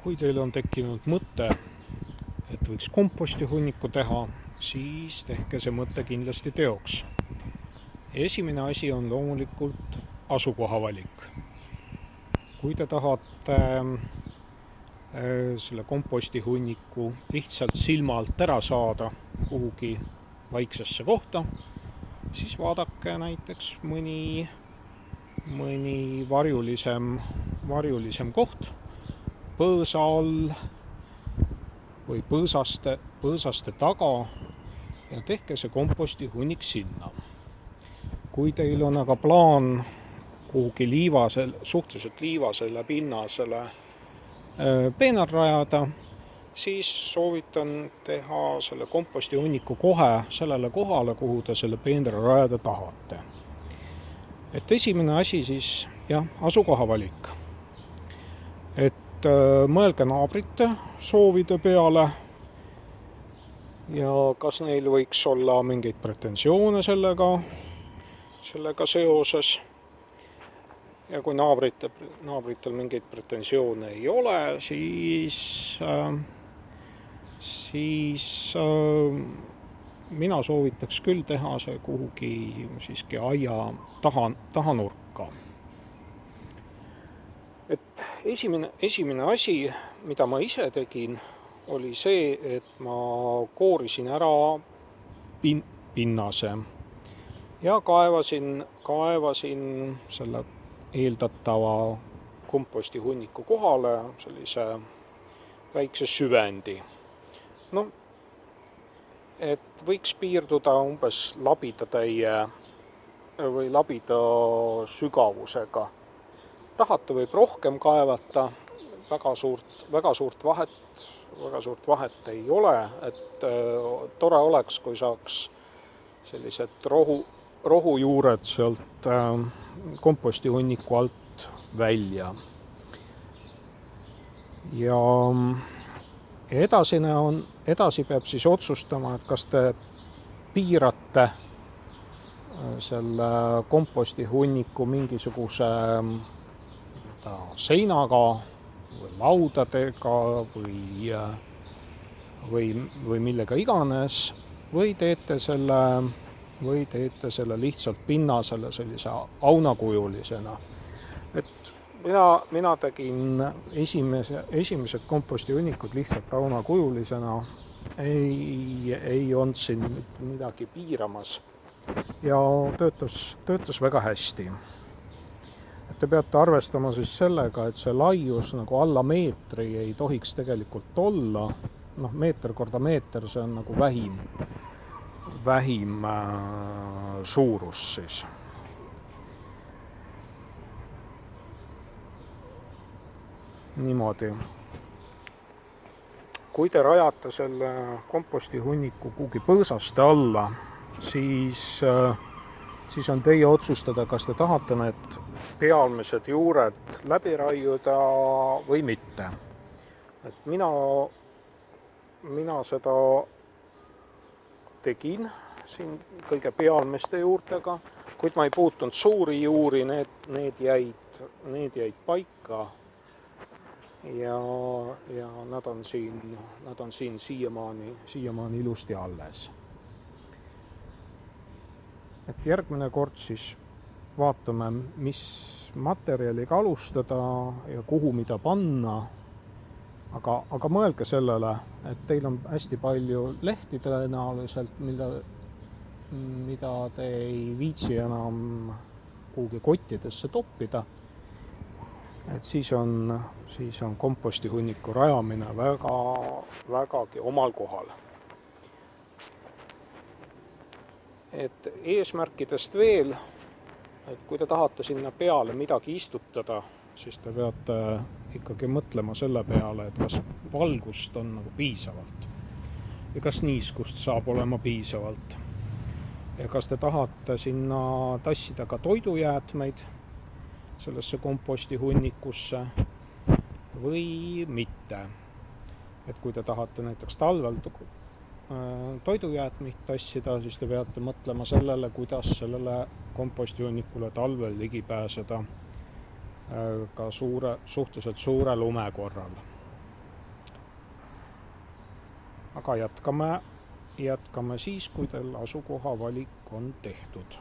Kui teil on tekkinud mõte, et võiks kompostihunniku teha, siis tehke see mõte kindlasti teoks. Esimene asi on loomulikult asukoha valik. Kui te tahate selle kompostihunniku lihtsalt silma alt ära saada kuhugi vaiksesse kohta, siis vaadake näiteks mõni varjulisem koht põõsa all või põõsaste taga ja tehke see kompostihunnik sinna. Kui teil on aga plaan kuhugi suhteliselt liivasele pinnasele peenar rajada, siis soovitan teha selle kompostihunniku kohe sellele kohale, kuhu te selle peenra rajada tahate. Et esimene asi siis, asukoha valik. Et mõelge naabrite soovide peale ja kas neil võiks olla mingeid pretensioone sellega seoses. Ja kui naabritel mingeid pretensioone ei ole, siis mina soovitaks küll teha see kuhugi siiski aia tahanurka. Et esimene asi, mida ma ise tegin, oli see, et ma koorisin ära pinnase ja kaevasin selle eeldatava kompostihunniku kohale sellise väikse süvendi. Et võiks piirduda umbes labidatäie või labida sügavusega. Tahate võib rohkem kaevata, väga suurt vahet ei ole, et tore oleks, kui saaks sellised rohujuured sealt kompostihunniku alt välja. Ja edasi peab siis otsustama, et kas te piirate selle kompostihunniku mingisuguse seinaga või laudadega või millega iganes või teete selle lihtsalt pinnasele sellise aunakujulisena. Et mina tegin esimesed kompostihunnikud lihtsalt aunakujulisena, ei olnud siin midagi piiramas ja töötas väga hästi. Et te peate arvestama siis sellega, et see laius nagu alla meetri ei tohiks tegelikult olla. Meeter korda meeter, see on nagu vähim suurus siis. Niimoodi. Kui te rajate selle kompostihunniku kuhugi põõsaste alla, siis on teie otsustada, kas te tahate need pealmised juured läbi raiuda või mitte. Et mina seda tegin siin kõige pealmiste juurtega, kuid ma ei puutunud suuri juuri, need jäid paika ja nad on siin siiamaani ilusti alles. Et järgmine kord siis vaatame, mis materjaliga alustada ja kuhu mida panna. Aga mõelge sellele, et teil on hästi palju lehti tõenäoliselt, mida te ei viitsi enam kuhugi kottidesse toppida. Et siis on kompostihunniku rajamine vägagi omal kohal. Et eesmärkidest veel, et kui te tahate sinna peale midagi istutada, siis te peate ikkagi mõtlema selle peale, et kas valgust on nagu piisavalt ja kas niiskust saab olema piisavalt. Ja kas te tahate sinna tassida ka toidujäätmeid sellesse kompostihunnikusse või mitte. Et kui te tahate näiteks talvel toidujäätmeid tassida, siis te peate mõtlema sellele, kuidas sellele kompostihunnikule talvel ligi pääseda ka suhteliselt suure lume korral. aga jätkame siis, kui teil asukoha valik on tehtud.